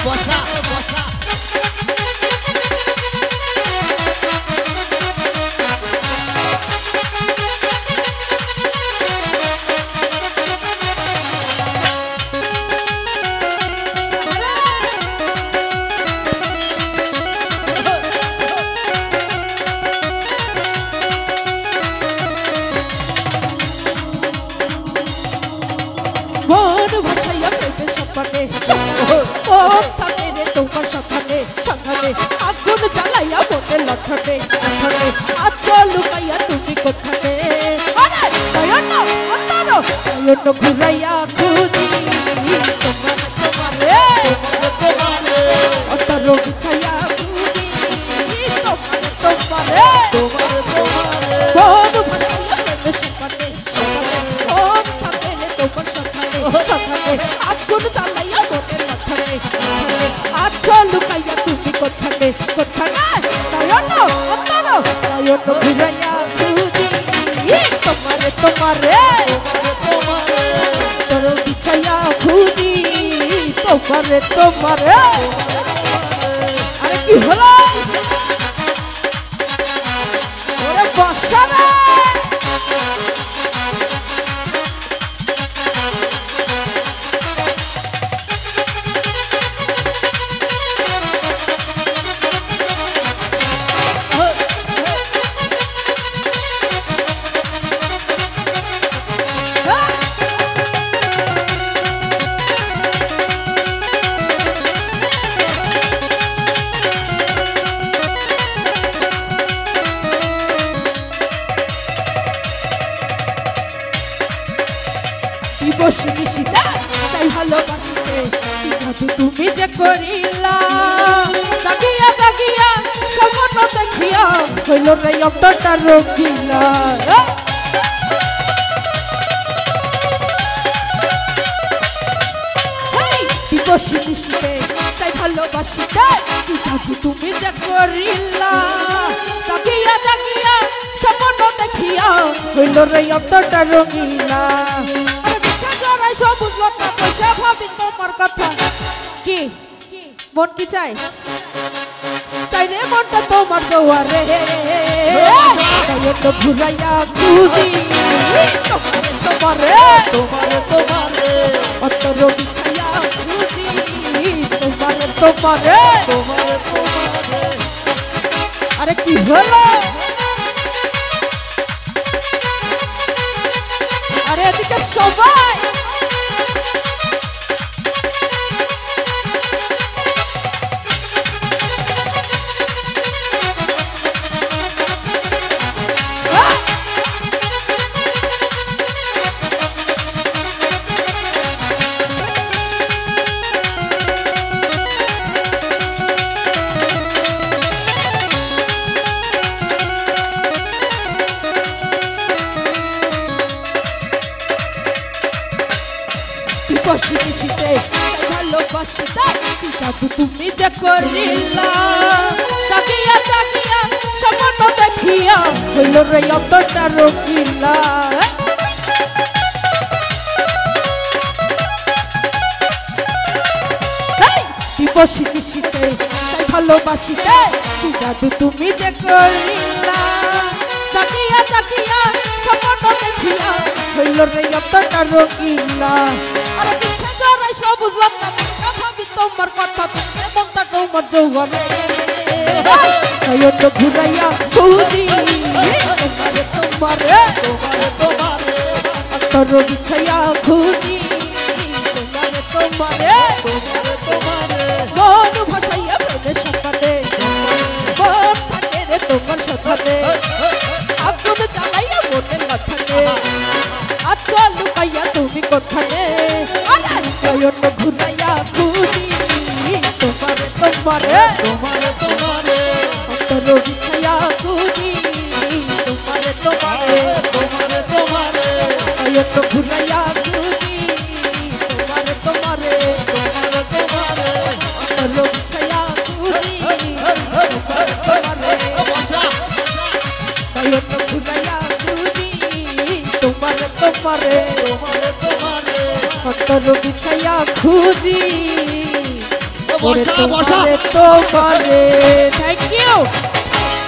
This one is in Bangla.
বসা বসা মন ভাসাইয়া প্রেমে সপনে ও থাকে রে তোমার সখানে সখানে আগুন জ্বালাইয়া মনে লঠনে লঠনে আচ্ছা লুকাইয়া তুমি কোথানে আরে নয়ন অন্তর নয়ন ঘুরাইয়া খুঁজি তোমার তোমারে তোমারে অন্তর বিছাইয়া খুঁজি তোমার তোমারে তোমারে তোমারে মন ভাসাইয়া প্রেমে সপনে ও থাকে রে তোমার সখানে আগুন জ্বালাইয়া মনে লঠনে আচ্ছা লুকাইয়া তুমি কোথানে কোথানে নয়ন অন্তর নয়ন ঘুরাইয়া খুঁজি তোমারে তোমারে তোর বিছাইয়া খুঁজি তোমারে তোমারে আরে কি হলো ওরে বর্ষা রে বসিনি সীতা তাই ভালোবাসিতে জাদু তুমি যে করিলা জাগিয়া জাগিয়া স্বপ্ন দেখিয়া হইল রে অন্তরটা রঙিলা বসিনি সীতে তাই ভালোবাসিতে জাদু তুমি যে করিলা জাগিয়া জাগিয়া স্বপ্ন দেখিয়া হইল রে অন্তরটা রঙিলা সবুজ লতা পয়সা ভাবি তোমার কথা কি মন কি চাই চাই রে মনটা তোমার জোয়ারে তো ঘুরাইয়া খুঁজি তোমারে তোমারে তোমারে অন্তর বিছাইয়া খুঁজি তোমারে তোমারে তোমারে তোমারে আরে কি হলো আরে এদিকে সবাই বসিতে ভালোবাসিতে জাদু তুমি যে করিলা জাগিয়া জাগিয়া স্বপ্ন দেখিয়া হইল রে অন্তরটা রঙিলা বসিতে তাই ভালোবাসিতে জাদু তুমি যে করিলা জাগিয়া জাগিয়া স্বপ্ন দেখিয়া হইল রে অন্তরটা রঙিলা আরে পিছে জড়াই সবুজ লতা ভাবি তোমার কথা তুমি মনটা তোমার জোয়ারে নয়ন ঘুরাইয়া খুঁজি তোমারে তোমারে তোমারে অন্তর বিছাইয়া খুঁজি তোমারে তোমারে তোমারে মন ভাসাইয়া প্রেমে সকালে মন থাকে রে তোমার সকালে আগুন জ্বালাইয়া মনে লঠানে আচ্ছা লুকাইয়া তুমি কোথানে আরে নয়ন ঘুরাইয়া খুঁজি তোমারে তোমারে তোমারে তোমারে অন্তর বিছাইয়া খুঁজি তোমারে তোমারে তোমারে তোমারে নয়ন ঘুরাইয়া খুঁজি তোমারে তোমারে তোমারে তোমারে অন্তর বিছাইয়া খুঁজি তোমারে তোমারে বসা নয়ন ঘুরাইয়া খুঁজি তোমারে তোমারে তোমারে তোমারে অন্তর বিছাইয়া খুঁজি বসা বসা তোমারে থ্যাংক